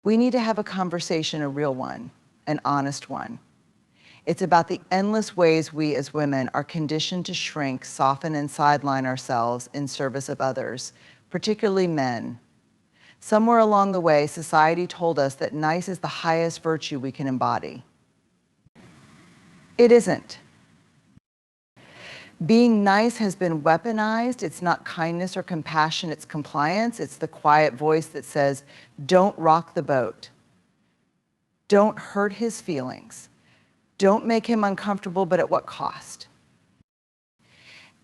We need to have a conversation, a real one, an honest one. It's about the endless ways we as women are conditioned to shrink, soften, and sideline ourselves in service of others, particularly men. Somewhere along the way, society told us that nice is the highest virtue we can embody. It isn't. Being nice has been weaponized. It's not kindness or compassion, it's compliance. It's the quiet voice that says, don't rock the boat. Don't hurt his feelings. Don't make him uncomfortable, but at what cost?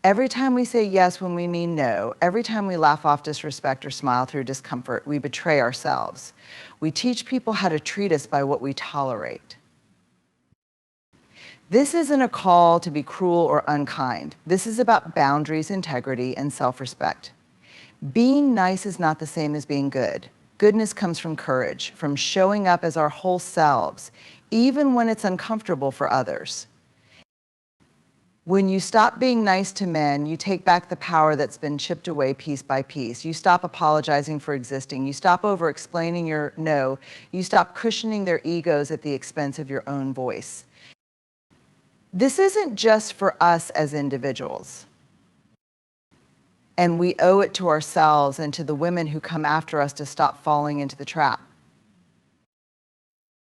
Every time we say yes when we mean no, every time we laugh off disrespect or smile through discomfort, we betray ourselves. We teach people how to treat us by what we tolerate. This isn't a call to be cruel or unkind. This is about boundaries, integrity, and self-respect. Being nice is not the same as being good. Goodness comes from courage, from showing up as our whole selves, even when it's uncomfortable for others. When you stop being nice to men, you take back the power that's been chipped away piece by piece. You stop apologizing for existing. You stop over-explaining your no. You stop cushioning their egos at the expense of your own voice. This isn't just for us as individuals. And we owe it to ourselves and to the women who come after us to stop falling into the trap.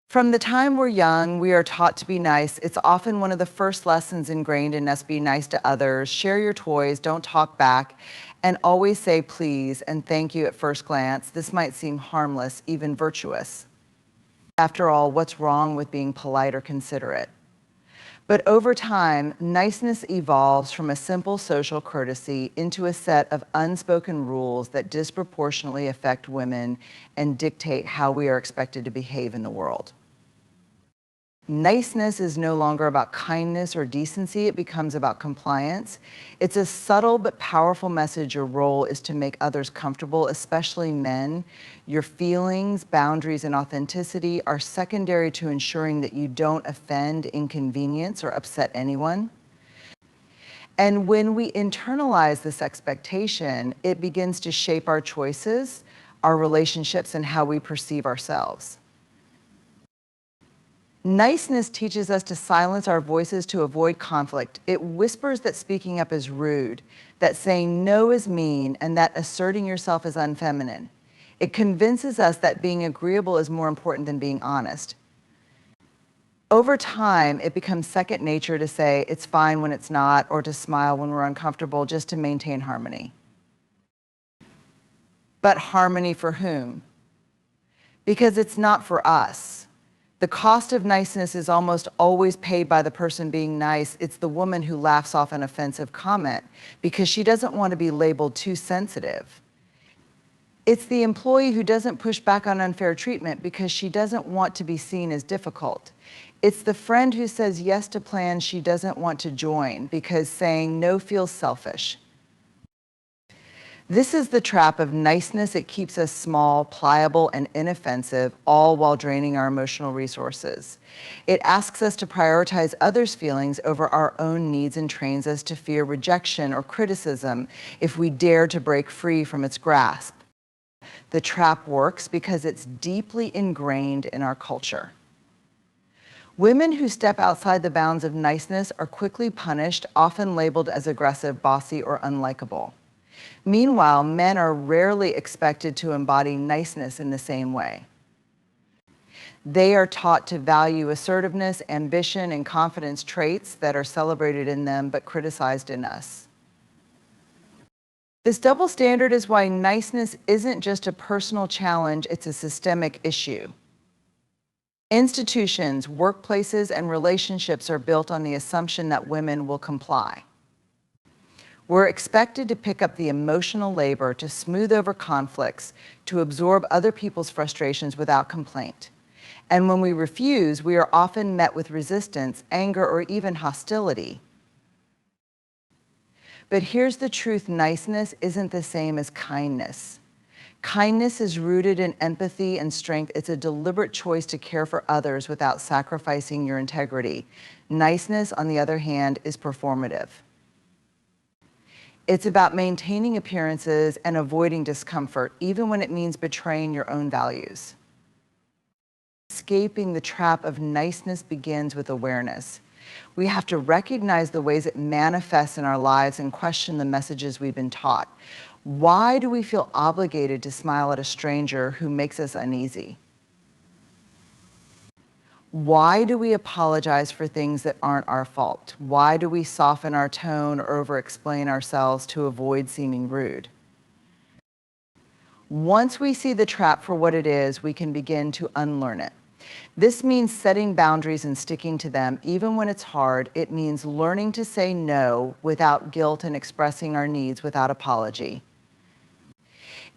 From the time we're young, we are taught to be nice. It's often one of the first lessons ingrained in us: be nice to others, share your toys, don't talk back, and always say please and thank you at first glance. This might seem harmless, even virtuous. After all, what's wrong with being polite or considerate? But over time, niceness evolves from a simple social courtesy into a set of unspoken rules that disproportionately affect women and dictate how we are expected to behave in the world. Niceness is no longer about kindness or decency, it becomes about compliance. It's a subtle but powerful message. Your role is to make others comfortable, especially men. Your feelings, boundaries, and authenticity are secondary to ensuring that you don't offend, inconvenience, or upset anyone. And when we internalize this expectation, it begins to shape our choices, our relationships, and how we perceive ourselves. Niceness teaches us to silence our voices to avoid conflict. It whispers that speaking up is rude, that saying no is mean, and that asserting yourself is unfeminine. It convinces us that being agreeable is more important than being honest. Over time, it becomes second nature to say it's fine when it's not, or to smile when we're uncomfortable, just to maintain harmony. But harmony for whom? Because it's not for us. The cost of niceness is almost always paid by the person being nice. It's the woman who laughs off an offensive comment because she doesn't want to be labeled too sensitive. It's the employee who doesn't push back on unfair treatment because she doesn't want to be seen as difficult. It's the friend who says yes to plans she doesn't want to join because saying no feels selfish. This is the trap of niceness. It keeps us small, pliable, and inoffensive, all while draining our emotional resources. It asks us to prioritize others' feelings over our own needs and trains us to fear rejection or criticism if we dare to break free from its grasp. The trap works because it's deeply ingrained in our culture. Women who step outside the bounds of niceness are quickly punished, often labeled as aggressive, bossy, or unlikable. Meanwhile, men are rarely expected to embody niceness in the same way. They are taught to value assertiveness, ambition, and confidence, traits that are celebrated in them but criticized in us. This double standard is why niceness isn't just a personal challenge, it's a systemic issue. Institutions, workplaces, and relationships are built on the assumption that women will comply. We're expected to pick up the emotional labor, to smooth over conflicts, to absorb other people's frustrations without complaint. And when we refuse, we are often met with resistance, anger, or even hostility. But here's the truth: niceness isn't the same as kindness. Kindness is rooted in empathy and strength. It's a deliberate choice to care for others without sacrificing your integrity. Niceness, on the other hand, is performative. It's about maintaining appearances and avoiding discomfort, even when it means betraying your own values. escaping the trap of niceness begins with awareness. We have to recognize the ways it manifests in our lives and question the messages we've been taught. Why do we feel obligated to smile at a stranger who makes us uneasy? Why do we apologize for things that aren't our fault? Why do we soften our tone or over-explain ourselves to avoid seeming rude? Once we see the trap for what it is, we can begin to unlearn it. This means setting boundaries and sticking to them, even when it's hard. It means learning to say no without guilt and expressing our needs without apology.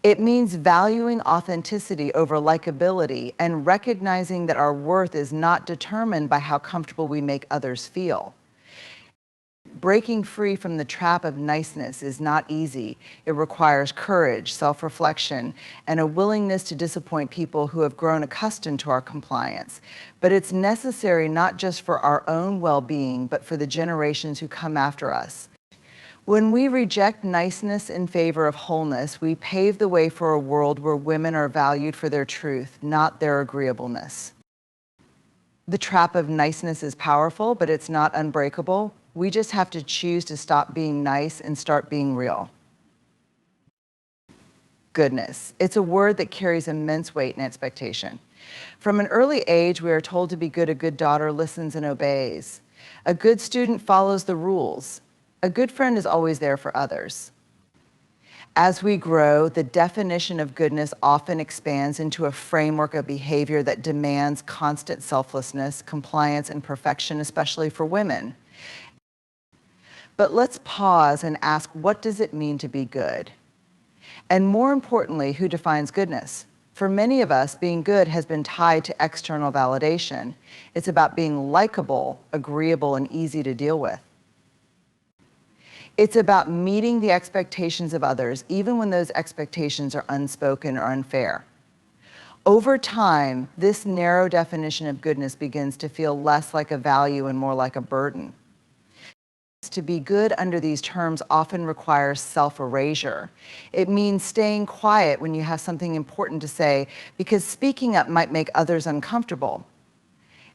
It means valuing authenticity over likability and recognizing that our worth is not determined by how comfortable we make others feel. Breaking free from the trap of niceness is not easy. It requires courage, self-reflection, and a willingness to disappoint people who have grown accustomed to our compliance. But it's necessary not just for our own well-being, but for the generations who come after us. When we reject niceness in favor of wholeness, we pave the way for a world where women are valued for their truth, not their agreeableness. The trap of niceness is powerful, but it's not unbreakable. We just have to choose to stop being nice and start being real. Goodness. It's a word that carries immense weight and expectation. From an early age, we are told to be good. A good daughter listens and obeys. A good student follows the rules. A good friend is always there for others. As we grow, the definition of goodness often expands into a framework of behavior that demands constant selflessness, compliance, and perfection, especially for women. But let's pause and ask, what does it mean to be good? And more importantly, who defines goodness? For many of us, being good has been tied to external validation. It's about being likable, agreeable, and easy to deal with. It's about meeting the expectations of others, even when those expectations are unspoken or unfair. Over time, this narrow definition of goodness begins to feel less like a value and more like a burden. To be good under these terms often requires self-erasure. It means staying quiet when you have something important to say, because speaking up might make others uncomfortable.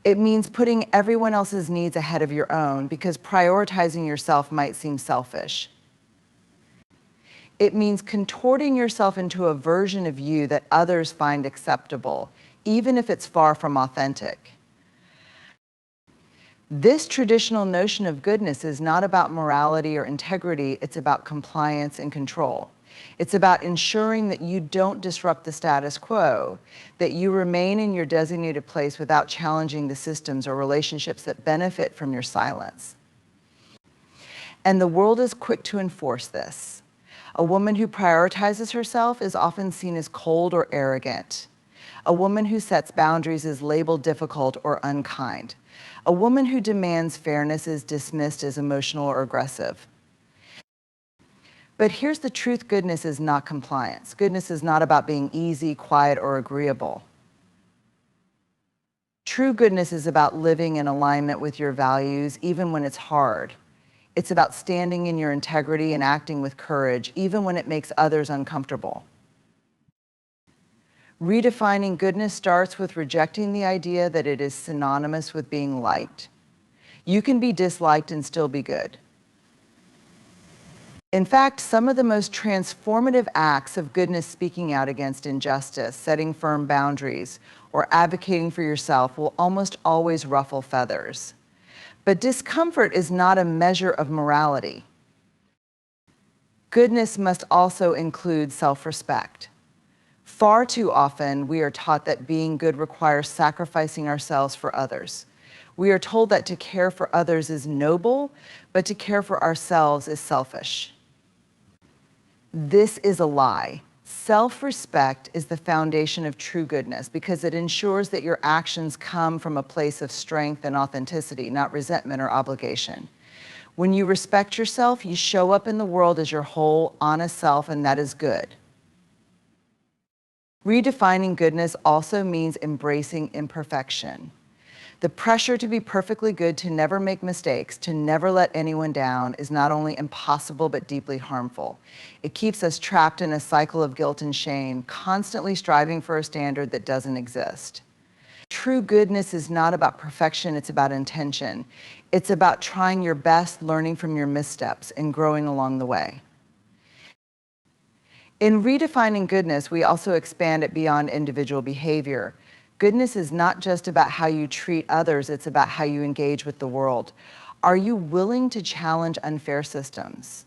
It means putting everyone else's needs ahead of your own, because prioritizing yourself might seem selfish. It means contorting yourself into a version of you that others find acceptable, even if it's far from authentic. This traditional notion of goodness is not about morality or integrity. It's about compliance and control. It's about ensuring that you don't disrupt the status quo, that you remain in your designated place without challenging the systems or relationships that benefit from your silence. And the world is quick to enforce this. A woman who prioritizes herself is often seen as cold or arrogant. A woman who sets boundaries is labeled difficult or unkind. A woman who demands fairness is dismissed as emotional or aggressive. But here's the truth: goodness is not compliance. Goodness is not about being easy, quiet, or agreeable. True goodness is about living in alignment with your values, even when it's hard. It's about standing in your integrity and acting with courage, even when it makes others uncomfortable. Redefining goodness starts with rejecting the idea that it is synonymous with being liked. You can be disliked and still be good. In fact, some of the most transformative acts of goodness, speaking out against injustice, setting firm boundaries, or advocating for yourself, will almost always ruffle feathers. But discomfort is not a measure of morality. Goodness must also include self-respect. Far too often, we are taught that being good requires sacrificing ourselves for others. We are told that to care for others is noble, but to care for ourselves is selfish. This is a lie. Self-respect is the foundation of true goodness, because it ensures that your actions come from a place of strength and authenticity, not resentment or obligation. When you respect yourself, you show up in the world as your whole, honest self, and that is good. Redefining goodness also means embracing imperfection. The pressure to be perfectly good, to never make mistakes, to never let anyone down is not only impossible but deeply harmful. It keeps us trapped in a cycle of guilt and shame, constantly striving for a standard that doesn't exist. true goodness is not about perfection, it's about intention. It's about trying your best, learning from your missteps, and growing along the way. In redefining goodness, we also expand it beyond individual behavior. Goodness is not just about how you treat others, it's about how you engage with the world. Are you willing to challenge unfair systems?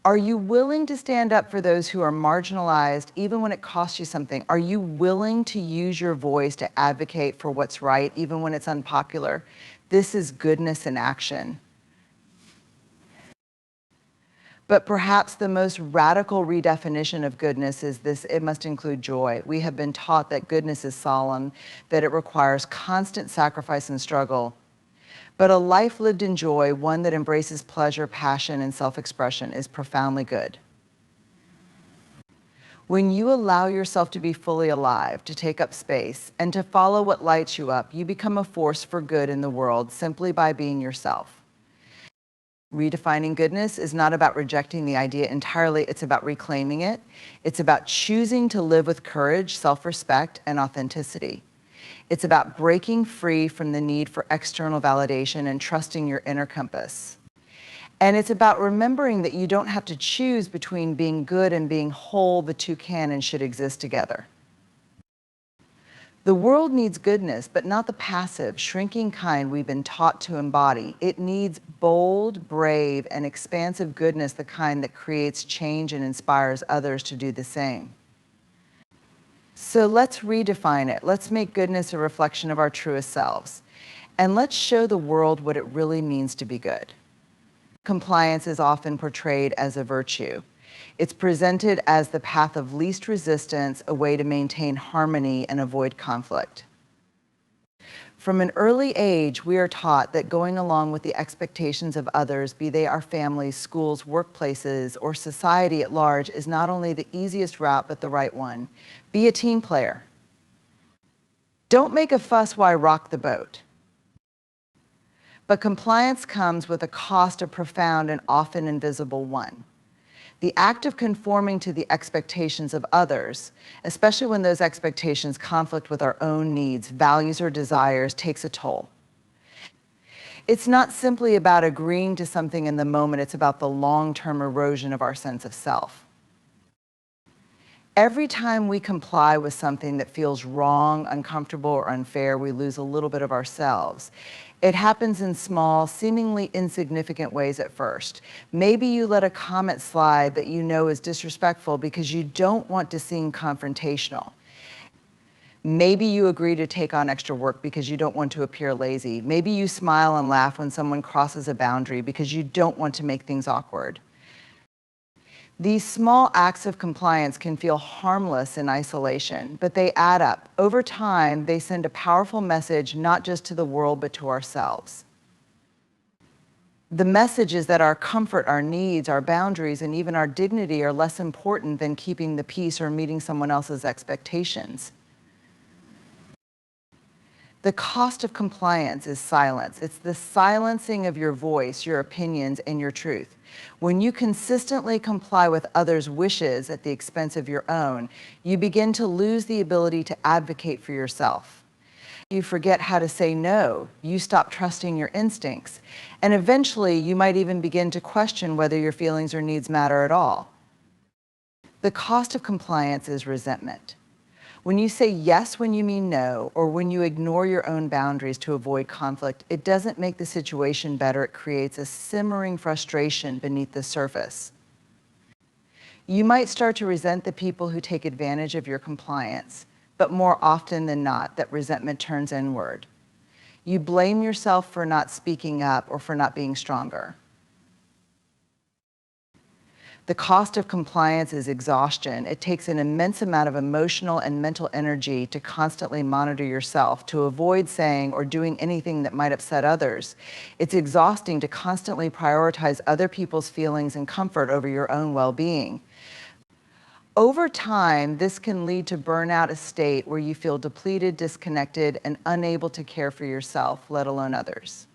Are you willing to stand up for those who are marginalized, even when it costs you something? Are you willing to use your voice to advocate for what's right, even when it's unpopular? This is goodness in action. But perhaps the most radical redefinition of goodness is this: it must include joy. We have been taught that goodness is solemn, that it requires constant sacrifice and struggle. But a life lived in joy, one that embraces pleasure, passion, and self-expression, is profoundly good. When you allow yourself to be fully alive, to take up space, and to follow what lights you up, you become a force for good in the world simply by being yourself. Redefining goodness is not about rejecting the idea entirely, it's about reclaiming it. It's about choosing to live with courage, self-respect, and authenticity. It's about breaking free from the need for external validation and trusting your inner compass. And it's about remembering that you don't have to choose between being good and being whole. The two can and should exist together. The world needs goodness, but not the passive, shrinking kind we've been taught to embody. It needs bold, brave, and expansive goodness, the kind that creates change and inspires others to do the same. So let's redefine it. Let's make goodness a reflection of our truest selves. And let's show the world what it really means to be good. Compliance is often portrayed as a virtue. It's presented as the path of least resistance, a way to maintain harmony and avoid conflict. From an early age, we are taught that going along with the expectations of others, be they our families, schools, workplaces, or society at large, is not only the easiest route, but the right one. Be a team player. Don't make a fuss while I rock the boat. But compliance comes with a cost, a profound and often invisible one. The act of conforming to the expectations of others, especially when those expectations conflict with our own needs, values, or desires, takes a toll. It's not simply about agreeing to something in the moment, it's about the long-term erosion of our sense of self. Every time we comply with something that feels wrong, uncomfortable, or unfair, we lose a little bit of ourselves. It happens in small, seemingly insignificant ways at first. Maybe you let a comment slide that you know is disrespectful because you don't want to seem confrontational. Maybe you agree to take on extra work because you don't want to appear lazy. Maybe you smile and laugh when someone crosses a boundary because you don't want to make things awkward. These small acts of compliance can feel harmless in isolation, but they add up. Over time, they send a powerful message not just to the world, but to ourselves. The message is that our comfort, our needs, our boundaries, and even our dignity are less important than keeping the peace or meeting someone else's expectations. The cost of compliance is silence. It's the silencing of your voice, your opinions, and your truth. When you consistently comply with others' wishes at the expense of your own, you begin to lose the ability to advocate for yourself. You forget how to say no. You stop trusting your instincts. And eventually, you might even begin to question whether your feelings or needs matter at all. The cost of compliance is resentment. When you say yes when you mean no, or when you ignore your own boundaries to avoid conflict, it doesn't make the situation better. It creates a simmering frustration beneath the surface. You might start to resent the people who take advantage of your compliance, but more often than not, that resentment turns inward. You blame yourself for not speaking up or for not being stronger. The cost of compliance is exhaustion. It takes an immense amount of emotional and mental energy to constantly monitor yourself, to avoid saying or doing anything that might upset others. It's exhausting to constantly prioritize other people's feelings and comfort over your own well-being. Over time, this can lead to burnout, a state where you feel depleted, disconnected, and unable to care for yourself, let alone others.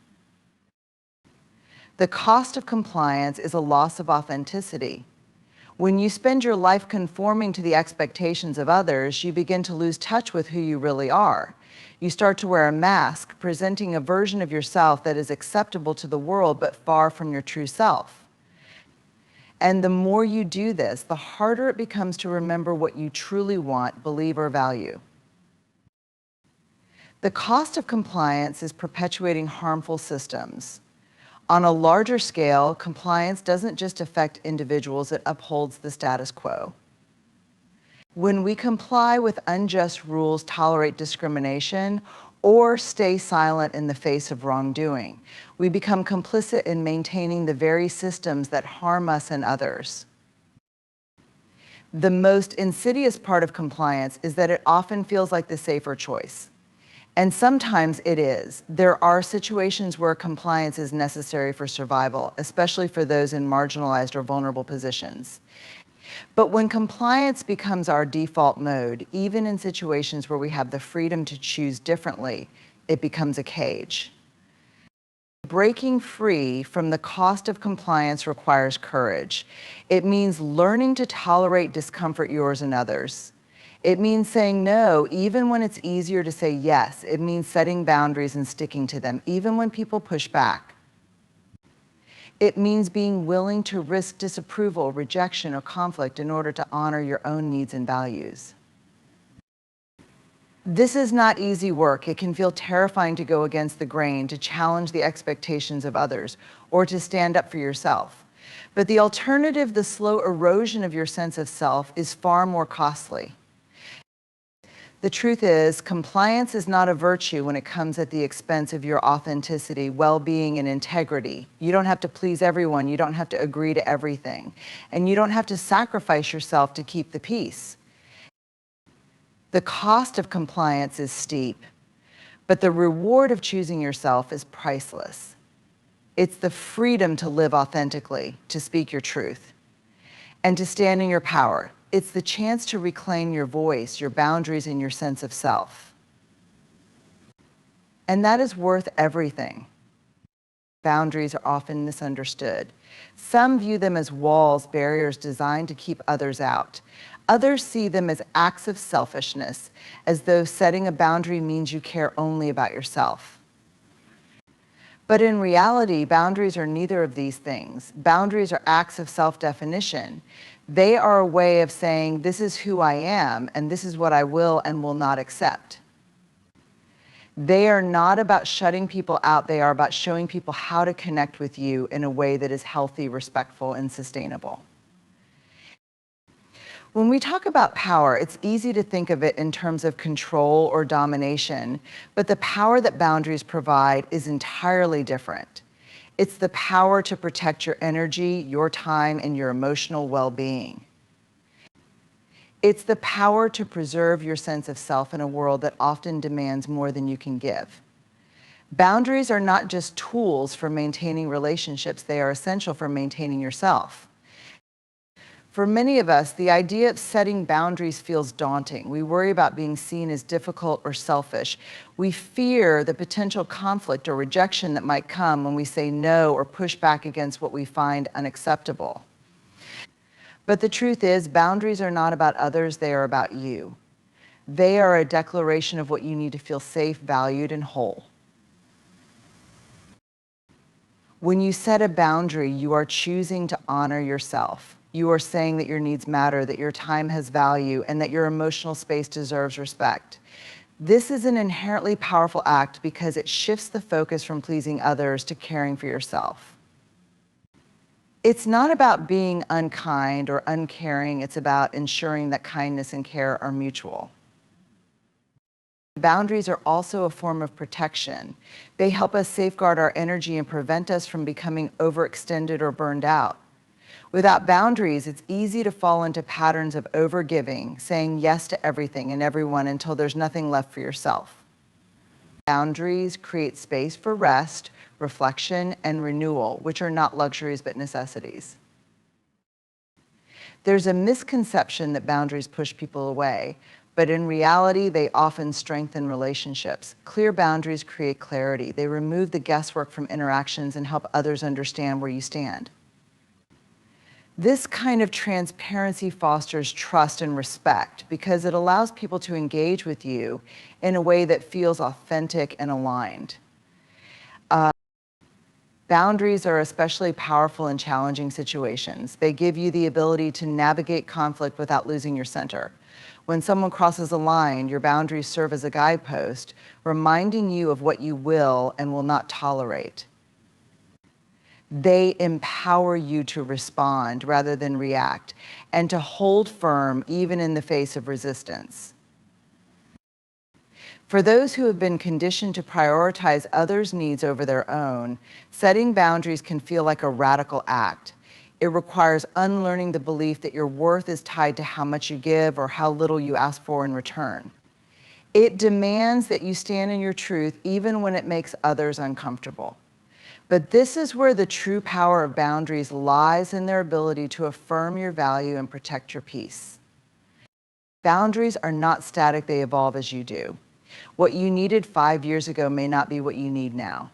The cost of compliance is a loss of authenticity. When you spend your life conforming to the expectations of others, you begin to lose touch with who you really are. You start to wear a mask, presenting a version of yourself that is acceptable to the world but far from your true self. And the more you do this, the harder it becomes to remember what you truly want, believe, or value. The cost of compliance is perpetuating harmful systems. On a larger scale, compliance doesn't just affect individuals, it upholds the status quo. When we comply with unjust rules, tolerate discrimination, or stay silent in the face of wrongdoing, we become complicit in maintaining the very systems that harm us and others. The most insidious part of compliance is that it often feels like the safer choice. And sometimes it is. There are situations where compliance is necessary for survival, especially for those in marginalized or vulnerable positions. But when compliance becomes our default mode, even in situations where we have the freedom to choose differently, it becomes a cage. Breaking free from the cost of compliance requires courage. It means learning to tolerate discomfort, yours and others. It means saying no, even when it's easier to say yes. It means setting boundaries and sticking to them, even when people push back. It means being willing to risk disapproval, rejection, or conflict in order to honor your own needs and values. This is not easy work. It can feel terrifying to go against the grain, to challenge the expectations of others, or to stand up for yourself. But the alternative, the slow erosion of your sense of self, is far more costly. The truth is, compliance is not a virtue when it comes at the expense of your authenticity, well-being, and integrity. You don't have to please everyone. You don't have to agree to everything. And you don't have to sacrifice yourself to keep the peace. The cost of compliance is steep, but the reward of choosing yourself is priceless. It's the freedom to live authentically, to speak your truth, and to stand in your power. It's the chance to reclaim your voice, your boundaries, and your sense of self. And that is worth everything. Boundaries are often misunderstood. Some view them as walls, barriers designed to keep others out. Others see them as acts of selfishness, as though setting a boundary means you care only about yourself. But in reality, boundaries are neither of these things. Boundaries are acts of self-definition. They are a way of saying, this is who I am, and this is what I will and will not accept. They are not about shutting people out. They are about showing people how to connect with you in a way that is healthy, respectful, and sustainable. When we talk about power, it's easy to think of it in terms of control or domination, but the power that boundaries provide is entirely different. It's the power to protect your energy, your time, and your emotional well-being. It's the power to preserve your sense of self in a world that often demands more than you can give. Boundaries are not just tools for maintaining relationships, they are essential for maintaining yourself. For many of us, the idea of setting boundaries feels daunting. We worry about being seen as difficult or selfish. We fear the potential conflict or rejection that might come when we say no or push back against what we find unacceptable. But the truth is, boundaries are not about others, they are about you. They are a declaration of what you need to feel safe, valued, and whole. When you set a boundary, you are choosing to honor yourself. You are saying that your needs matter, that your time has value, and that your emotional space deserves respect. This is an inherently powerful act because it shifts the focus from pleasing others to caring for yourself. It's not about being unkind or uncaring, it's about ensuring that kindness and care are mutual. Boundaries are also a form of protection. They help us safeguard our energy and prevent us from becoming overextended or burned out. Without boundaries, it's easy to fall into patterns of overgiving, saying yes to everything and everyone until there's nothing left for yourself. Boundaries create space for rest, reflection, and renewal, which are not luxuries but necessities. There's a misconception that boundaries push people away, but in reality, they often strengthen relationships. Clear boundaries create clarity. They remove the guesswork from interactions and help others understand where you stand. This kind of transparency fosters trust and respect because it allows people to engage with you in a way that feels authentic and aligned. Boundaries are especially powerful in challenging situations. They give you the ability to navigate conflict without losing your center. When someone crosses a line, your boundaries serve as a guidepost, reminding you of what you will and will not tolerate. They empower you to respond rather than react, and to hold firm even in the face of resistance. For those who have been conditioned to prioritize others' needs over their own, setting boundaries can feel like a radical act. It requires unlearning the belief that your worth is tied to how much you give or how little you ask for in return. It demands that you stand in your truth even when it makes others uncomfortable. But this is where the true power of boundaries lies, in their ability to affirm your value and protect your peace. Boundaries are not static, they evolve as you do. What you needed 5 years ago may not be what you need now.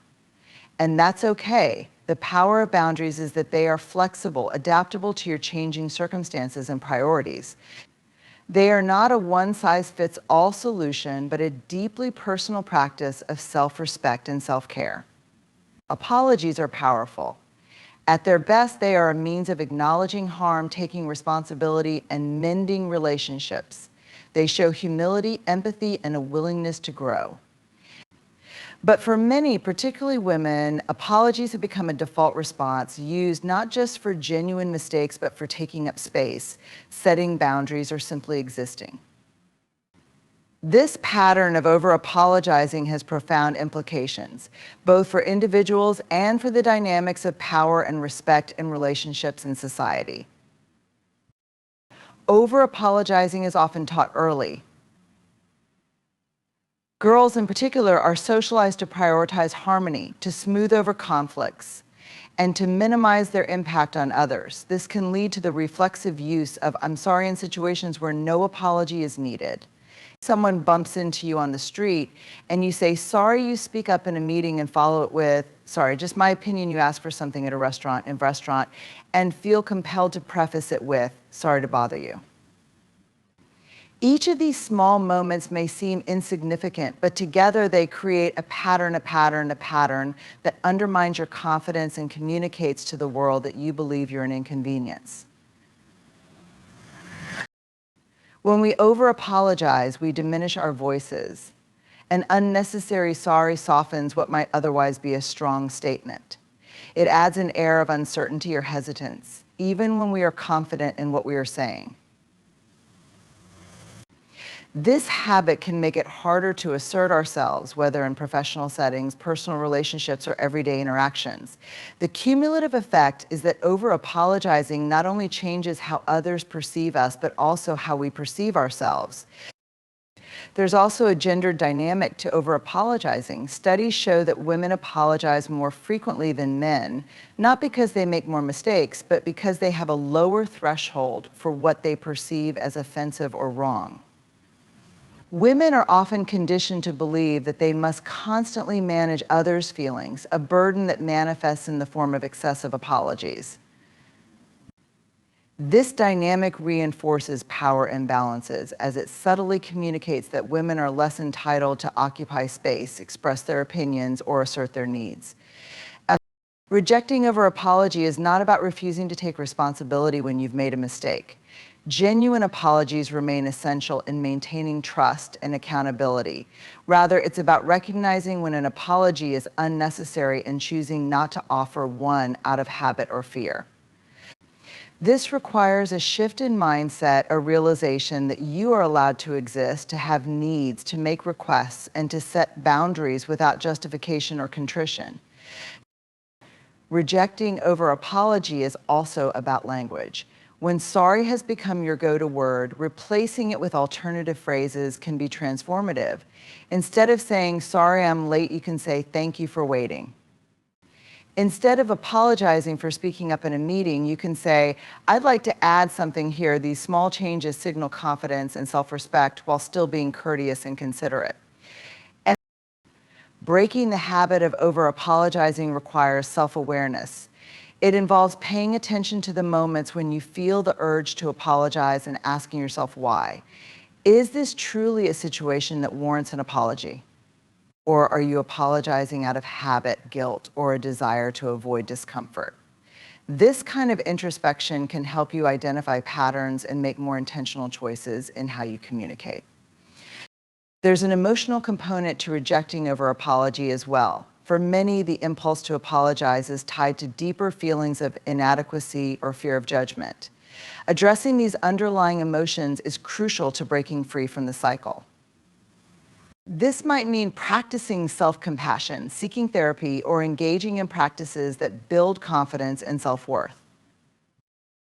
And that's okay. The power of boundaries is that they are flexible, adaptable to your changing circumstances and priorities. They are not a one-size-fits-all solution, but a deeply personal practice of self-respect and self-care. Apologies are powerful. At their best, they are a means of acknowledging harm, taking responsibility, and mending relationships. They show humility, empathy, and a willingness to grow. But for many, particularly women, apologies have become a default response used not just for genuine mistakes, but for taking up space, setting boundaries, or simply existing. This pattern of over-apologizing has profound implications, both for individuals and for the dynamics of power and respect in relationships and society. Over-apologizing is often taught early. Girls in particular are socialized to prioritize harmony, to smooth over conflicts, and to minimize their impact on others. This can lead to the reflexive use of "I'm sorry" in situations where no apology is needed. Someone bumps into you on the street and you say, "Sorry," you speak up in a meeting and follow it with, "Sorry, just my opinion, you asked for something at a restaurant," and feel compelled to preface it with, "Sorry to bother you." Each of these small moments may seem insignificant, but together they create a pattern that undermines your confidence and communicates to the world that you believe you're an inconvenience. When we over-apologize, we diminish our voices. An unnecessary sorry softens what might otherwise be a strong statement. It adds an air of uncertainty or hesitance, even when we are confident in what we are saying. This habit can make it harder to assert ourselves, whether in professional settings, personal relationships, or everyday interactions. The cumulative effect is that over-apologizing not only changes how others perceive us, but also how we perceive ourselves. There's also a gender dynamic to over-apologizing. Studies show that women apologize more frequently than men, not because they make more mistakes, but because they have a lower threshold for what they perceive as offensive or wrong. Women are often conditioned to believe that they must constantly manage others' feelings, a burden that manifests in the form of excessive apologies. This dynamic reinforces power imbalances, as it subtly communicates that women are less entitled to occupy space, express their opinions, or assert their needs. Rejecting over-apology is not about refusing to take responsibility when you've made a mistake. Genuine apologies remain essential in maintaining trust and accountability. Rather, it's about recognizing when an apology is unnecessary and choosing not to offer one out of habit or fear. This requires a shift in mindset, a realization that you are allowed to exist, to have needs, to make requests, and to set boundaries without justification or contrition. Rejecting over-apology is also about language. When sorry has become your go-to word, replacing it with alternative phrases can be transformative. Instead of saying, "Sorry, I'm late," you can say, "Thank you for waiting." Instead of apologizing for speaking up in a meeting, you can say, "I'd like to add something here. These small changes signal confidence and self-respect while still being courteous and considerate." And breaking the habit of over-apologizing requires self-awareness. It involves paying attention to the moments when you feel the urge to apologize and asking yourself why. Is this truly a situation that warrants an apology? Or are you apologizing out of habit, guilt, or a desire to avoid discomfort? This kind of introspection can help you identify patterns and make more intentional choices in how you communicate. There's an emotional component to rejecting over apology as well. For many, the impulse to apologize is tied to deeper feelings of inadequacy or fear of judgment. Addressing these underlying emotions is crucial to breaking free from the cycle. This might mean practicing self-compassion, seeking therapy, or engaging in practices that build confidence and self-worth.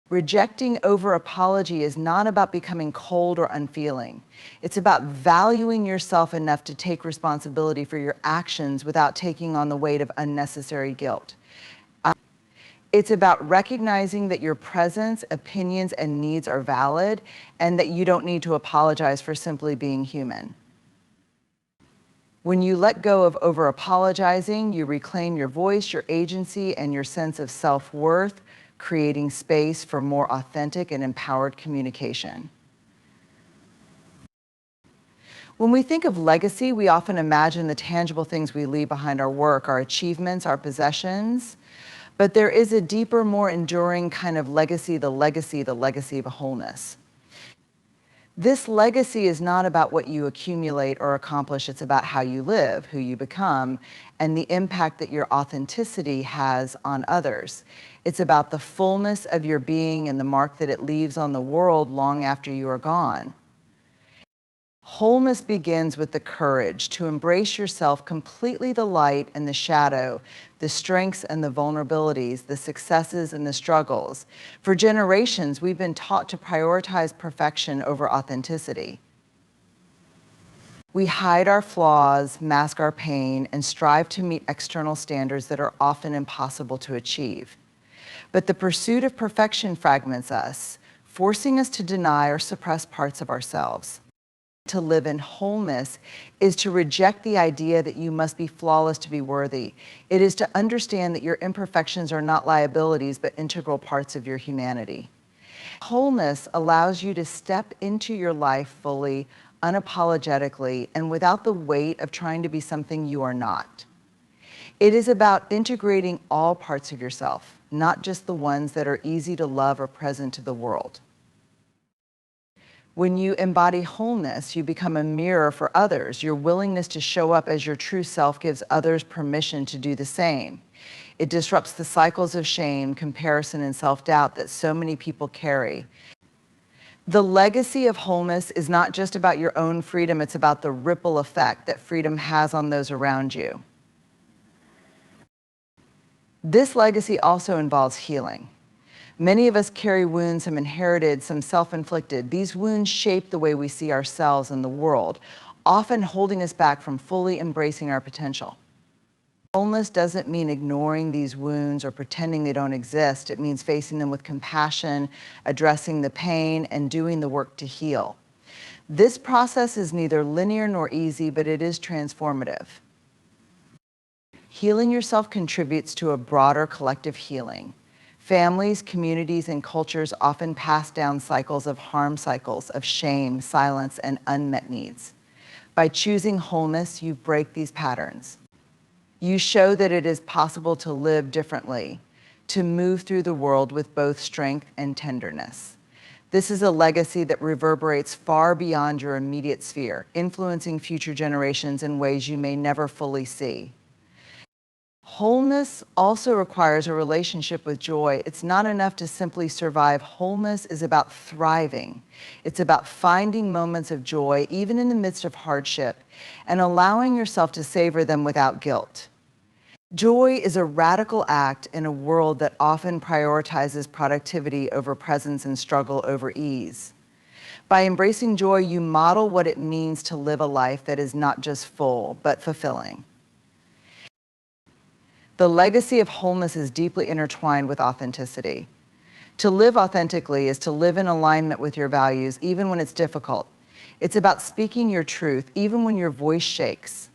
Rejecting over apology is not about becoming cold or unfeeling. It's about valuing yourself enough to take responsibility for your actions without taking on the weight of unnecessary guilt. It's about recognizing that your presence, opinions, and needs are valid and that you don't need to apologize for simply being human. When you let go of over-apologizing, you reclaim your voice, your agency, and your sense of self-worth, creating space for more authentic and empowered communication. When we think of legacy, we often imagine the tangible things we leave behind: our work, our achievements, our possessions. But there is a deeper, more enduring kind of legacy, the legacy of wholeness. This legacy is not about what you accumulate or accomplish, it's about how you live, who you become, and the impact that your authenticity has on others. It's about the fullness of your being and the mark that it leaves on the world long after you are gone. Wholeness begins with the courage to embrace yourself completely, the light and the shadow, the strengths and the vulnerabilities, the successes and the struggles. For generations, we've been taught to prioritize perfection over authenticity. We hide our flaws, mask our pain, and strive to meet external standards that are often impossible to achieve. But the pursuit of perfection fragments us, forcing us to deny or suppress parts of ourselves. To live in wholeness is to reject the idea that you must be flawless to be worthy. It is to understand that your imperfections are not liabilities, but integral parts of your humanity. Wholeness allows you to step into your life fully, unapologetically, and without the weight of trying to be something you are not. It is about integrating all parts of yourself, not just the ones that are easy to love or present to the world. When you embody wholeness, you become a mirror for others. Your willingness to show up as your true self gives others permission to do the same. It disrupts the cycles of shame, comparison, and self-doubt that so many people carry. The legacy of wholeness is not just about your own freedom, it's about the ripple effect that freedom has on those around you. This legacy also involves healing. Many of us carry wounds, some inherited, some self-inflicted. These wounds shape the way we see ourselves and the world, often holding us back from fully embracing our potential. Wholeness doesn't mean ignoring these wounds or pretending they don't exist. It means facing them with compassion, addressing the pain, and doing the work to heal. This process is neither linear nor easy, but it is transformative. Healing yourself contributes to a broader collective healing. Families, communities, and cultures often pass down cycles of harm, cycles of shame, silence, and unmet needs. By choosing wholeness, you break these patterns. You show that it is possible to live differently, to move through the world with both strength and tenderness. This is a legacy that reverberates far beyond your immediate sphere, influencing future generations in ways you may never fully see. Wholeness also requires a relationship with joy. It's not enough to simply survive. Wholeness is about thriving. It's about finding moments of joy, even in the midst of hardship, and allowing yourself to savor them without guilt. Joy is a radical act in a world that often prioritizes productivity over presence and struggle over ease. By embracing joy, you model what it means to live a life that is not just full, but fulfilling. The legacy of wholeness is deeply intertwined with authenticity. To live authentically is to live in alignment with your values, even when it's difficult. It's about speaking your truth, even when your voice shakes.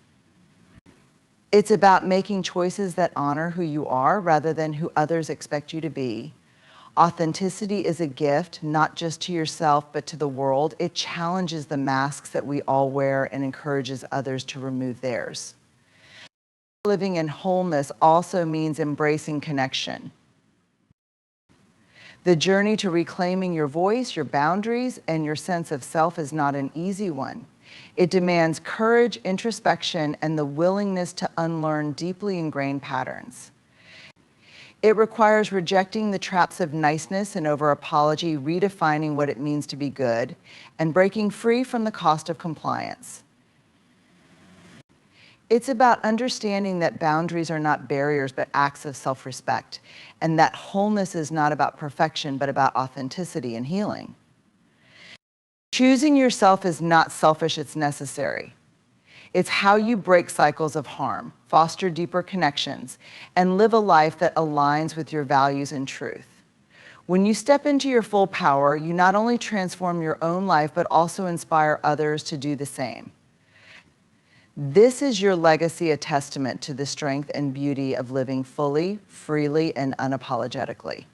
It's about making choices that honor who you are rather than who others expect you to be. Authenticity is a gift, not just to yourself, but to the world. It challenges the masks that we all wear and encourages others to remove theirs. Living in wholeness also means embracing connection. The journey to reclaiming your voice, your boundaries, and your sense of self is not an easy one. It demands courage, introspection, and the willingness to unlearn deeply ingrained patterns. It requires rejecting the traps of niceness and over-apology, redefining what it means to be good, and breaking free from the cost of compliance. It's about understanding that boundaries are not barriers, but acts of self-respect, and that wholeness is not about perfection, but about authenticity and healing. Choosing yourself is not selfish, it's necessary. It's how you break cycles of harm, foster deeper connections, and live a life that aligns with your values and truth. When you step into your full power, you not only transform your own life, but also inspire others to do the same. This is your legacy, a testament to the strength and beauty of living fully, freely, and unapologetically.